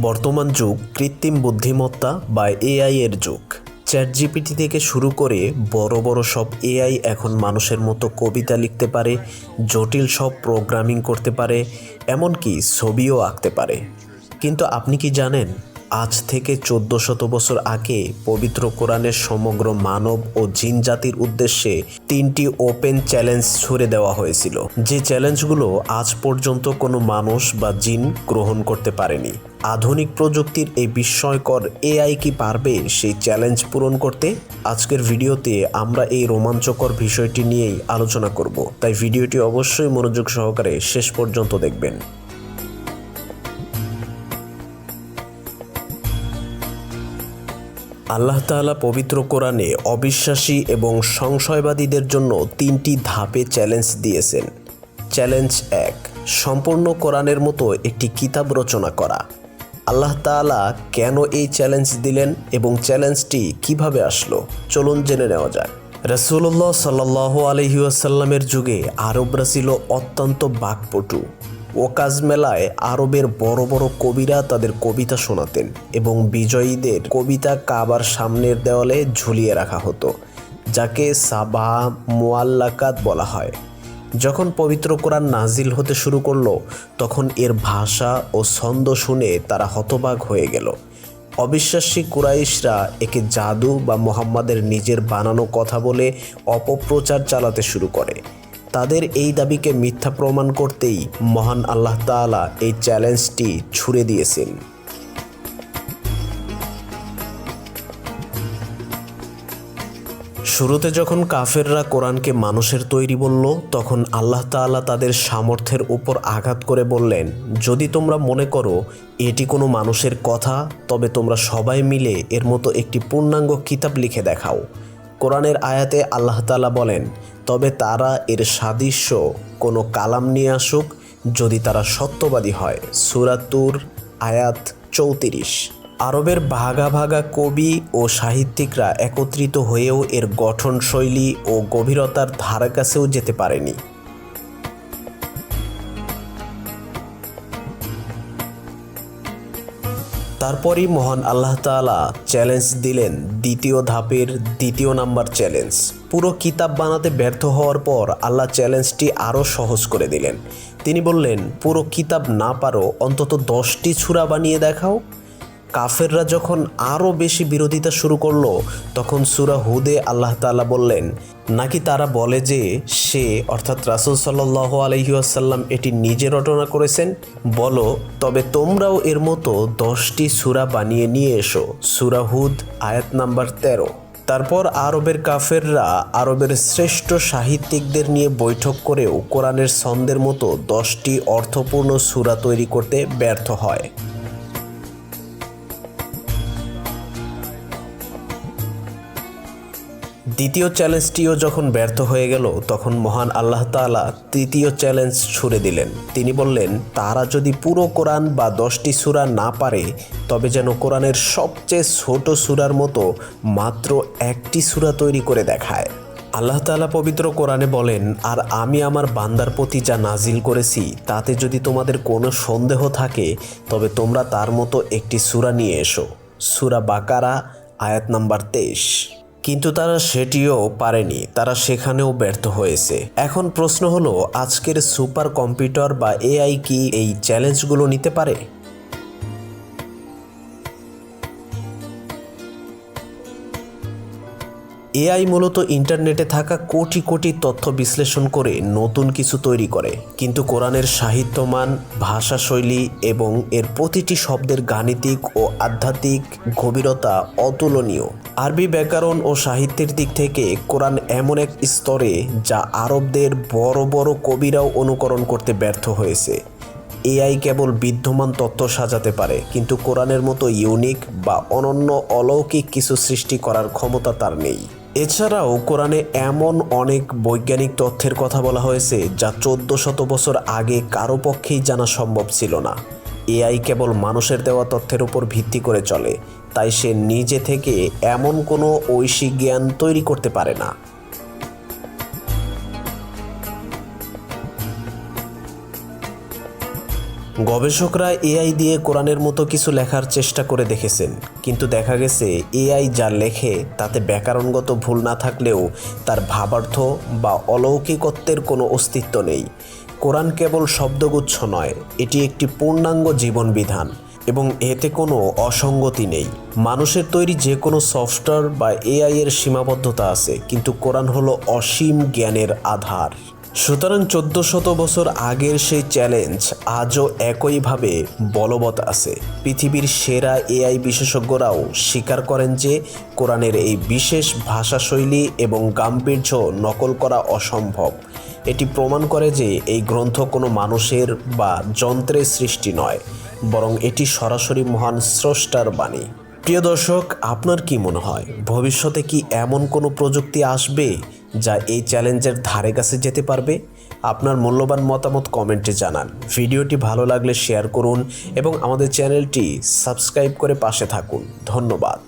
বর্তমান যুগ কৃত্রিম বুদ্ধিমত্তা বা এআই এর যুগ। চ্যাটজিপিটি থেকে শুরু করে বড় বড় সব এআই এখন মানুষের মতো কবিতা লিখতে পারে, জটিল সব প্রোগ্রামিং করতে পারে, এমনকি ছবিও আঁকতে পারে। কিন্তু আপনি কি জানেন, আজ থেকে 1400 বছর আগে পবিত্র কোরআনের সমগ্র মানব ও জিন জাতির উদ্দেশ্যে 3টি ওপেন চ্যালেঞ্জ ছুড়ে দেওয়া হয়েছিল, যে চ্যালেঞ্জগুলো আজ পর্যন্ত কোনো মানুষ বা জিন গ্রহণ করতে পারেনি। আধুনিক প্রযুক্তির এই বিস্ময়কর এআই কি পারবে সেই চ্যালেঞ্জ পূরণ করতে? আজকের ভিডিওতে আমরা এই রোমাঞ্চকর বিষয়টি নিয়েই আলোচনা করব, তাই ভিডিওটি অবশ্যই মনোযোগ সহকারে শেষ পর্যন্ত দেখবেন। আল্লাহ তাআলা পবিত্র কোরআনে অবিশ্বাসী এবং সংশয়বাদীদের জন্য 3টি ধাপে চ্যালেঞ্জ দিয়েছেন। চ্যালেঞ্জ 1, সম্পূর্ণ কোরআনের মতো একটি কিতাব রচনা করা। আল্লাহ তাআলা কেন এই চ্যালেঞ্জ দিলেন এবং চ্যালেঞ্জটি কিভাবে আসলো, চলুন জেনে নেওয়া যাক। রাসূলুল্লাহ সাল্লাল্লাহু আলাইহি ওয়াসাল্লামের যুগে আরবরা ছিল অত্যন্ত বাকপটু। ওয়াকাজ মেলায় আরবের বড় বড় কবিরা তাদের কবিতা শোনাতেন এবং বিজয়ীদের কবিতা কাবার সামনের দেওয়ালে ঝুলিয়ে রাখা হতো, যাকে সাবা মুআল্লাকাত বলা হয়। যখন পবিত্র কোরআন নাজিল হতে শুরু করলো, তখন এর ভাষা ও ছন্দ শুনে তারা হতবাক হয়ে গেল। অবিশ্বাসী কুরাইশরা একে জাদু বা মুহাম্মাদের নিজের বানানো কথা বলে অপপ্রচার চালাতে শুরু করে। তাদের এই দাবিকে মিথ্যা প্রমাণ করতেই মহান আল্লাহ তাআলা এই চ্যালেঞ্জটি ছুড়ে দিয়েছেন। শুরুতে যখন কাফেররা কোরআনকে মানুষের তৈরি বলল, তখন আল্লাহ তাআলা তাদের সামর্থ্যের উপর আঘাত করে বললেন, যদি তোমরা মনে করো এটি কোনো মানুষের কথা, তবে তোমরা সবাই মিলে এর মতো একটি পূর্ণাঙ্গ কিতাব লিখে দেখাও। কোরআনের আয়াতে আল্লাহ তাআলা বলেন, তবে তারা এর সাদৃশ্য কোনো কালাম নিয়ে আসুক, যদি তারা সত্যবাদী হয়। সূরা তুর আয়াত 34। আরবের ভাগা ভাগা কবি ও সাহিত্যিকরা একত্রিত হয়েও এর গঠনশৈলী ও গভীরতার ধারাকাছেও যেতে পারেনি। তারপরই মহান আল্লাহ তাআলা চ্যালেঞ্জ দিলেন দ্বিতীয় ধাপের দ্বিতীয় নাম্বার চ্যালেঞ্জ। পুরো কিতাব বানাতে ব্যর্থ হওয়ার পর আল্লাহ চ্যালেঞ্জটি আরও সহজ করে দিলেন। তিনি বললেন, পুরো কিতাব না পারো অন্তত 10টি সূরা বানিয়ে দেখাও। কাফেররা যখন আরও বেশি বিরোধিতা শুরু করলো, তখন সূরা হুদে আল্লাহ তাআলা বললেন, নাকি তারা বলে যে সে অর্থাৎ রাসূল সাল্লাল্লাহু আলাইহি ওয়াসাল্লাম এটি নিজে রচনা করেছেন? বলো, তবে তোমরাও এর মতো 10টি সূরা বানিয়ে নিয়ে এসো। সূরা হুদ আয়াত নাম্বার 13। তারপর আরবের কাফেররা আরবের শ্রেষ্ঠ সাহিত্যিকদের নিয়ে বৈঠক করেও কোরআনের ছন্দের মতো 10টি অর্থপূর্ণ সূরা তৈরি করতে ব্যর্থ হয়। দ্বিতীয় চ্যালেঞ্জটিও যখন ব্যর্থ হয়ে গেল, তখন মহান আল্লাহ তাআলা তৃতীয় চ্যালেঞ্জ ছুড়ে দিলেন। তিনি বললেন, তারা যদি পুরো কোরআন বা 10টি সূরা না পারে, তবে যেন কোরআনের সবচেয়ে ছোট সূরার মতো মাত্র 1টি সূরা তৈরি করে দেখায়। আল্লাহ তাআলা পবিত্র কোরআনে বলেন, আর আমি আমার বান্দার প্রতি যা নাজিল করেছি তাতে যদি তোমাদের কোনো সন্দেহ থাকে, তবে তোমরা তার মতো একটি সূরা নিয়ে এসো। সূরা বাকারা আয়াত নাম্বার 23। কিন্তু তারা সেটিও পারেনি, তারা সেখানেও ব্যর্থ হয়েছে। এখন প্রশ্ন হলো, আজকের সুপার কম্পিউটার বা এআই কি এই চ্যালেঞ্জগুলো নিতে পারে? এআই মূলত ইন্টারনেটে থাকা কোটি কোটি তথ্য বিশ্লেষণ করে নতুন কিছু তৈরি করে, কিন্তু কোরআনের সাহিত্যমান, ভাষাশৈলী এবং এর প্রতিটি শব্দের গাণিতিক ও আধ্যাত্মিক গভীরতা অতুলনীয়। আরবি ব্যাকরণ ও সাহিত্যের দিক থেকে কোরআন এমন এক স্তরে যা আরবদের বড় বড় কবিরাও অনুকরণ করতে ব্যর্থ হয়েছে। এআই কেবল বিদ্যমান তথ্য সাজাতে পারে, কিন্তু কোরআনের মতো ইউনিক বা অনন্য অলৌকিক কিছু সৃষ্টি করার ক্ষমতা তার নেই। এছাড়াও কোরআনে এমন অনেক বৈজ্ঞানিক তথ্যের কথা বলা হয়েছে যা 1400 বছর আগে কারো পক্ষেই জানা সম্ভব ছিল না। এআই কেবল মানুষের দেওয়া তথ্যের উপর ভিত্তি করে চলে, তাই সে নিজে থেকে এমন কোনো ঐশিক জ্ঞান তৈরি করতে পারে না। গবেষকরা এআই দিয়ে কোরআনের মতো কিছু লেখার চেষ্টা করে দেখেছেন, কিন্তু দেখা গেছে এআই যা লেখে তাতে ব্যাকরণগত ভুল না থাকলেও তার ভাবার্থ বা অলৌকিকত্বের কোনো অস্তিত্ব নেই। কোরআন কেবল শব্দগুচ্ছ নয়, এটি একটি পূর্ণাঙ্গ জীবনবিধান এবং এতে কোনো অসঙ্গতি নেই। মানুষের তৈরি যে কোনো সফটওয়্যার বা এআই এর সীমাবদ্ধতা আছে, কিন্তু কোরআন হলো অসীম জ্ঞানের আধার। সুতরাং 1400 বছর আগের সেই চ্যালেঞ্জ আজও একইভাবে বলবৎ আছে। পৃথিবীর সেরা এআই বিশেষজ্ঞরাও স্বীকার করেন যে কোরআনের এই বিশেষ ভাষাশৈলী এবং গাম্ভীর্য নকল করা অসম্ভব। এটি প্রমাণ করে যে এই গ্রন্থ কোনো মানুষের বা যন্ত্রের সৃষ্টি নয়, বরং এটি সরাসরি মহান স্রষ্টার বাণী। প্রিয় দর্শক, আপনার কি মনে হয় ভবিষ্যতে কি এমন কোনো প্রযুক্তি আসবে যা এই চ্যালেঞ্জের ধারে কাছে যেতে পারবে? আপনার মূল্যবান মতামত কমেন্টে জানান। ভিডিওটি ভালো লাগলে শেয়ার করুন এবং আমাদের চ্যানেলটি সাবস্ক্রাইব করে পাশে থাকুন। ধন্যবাদ।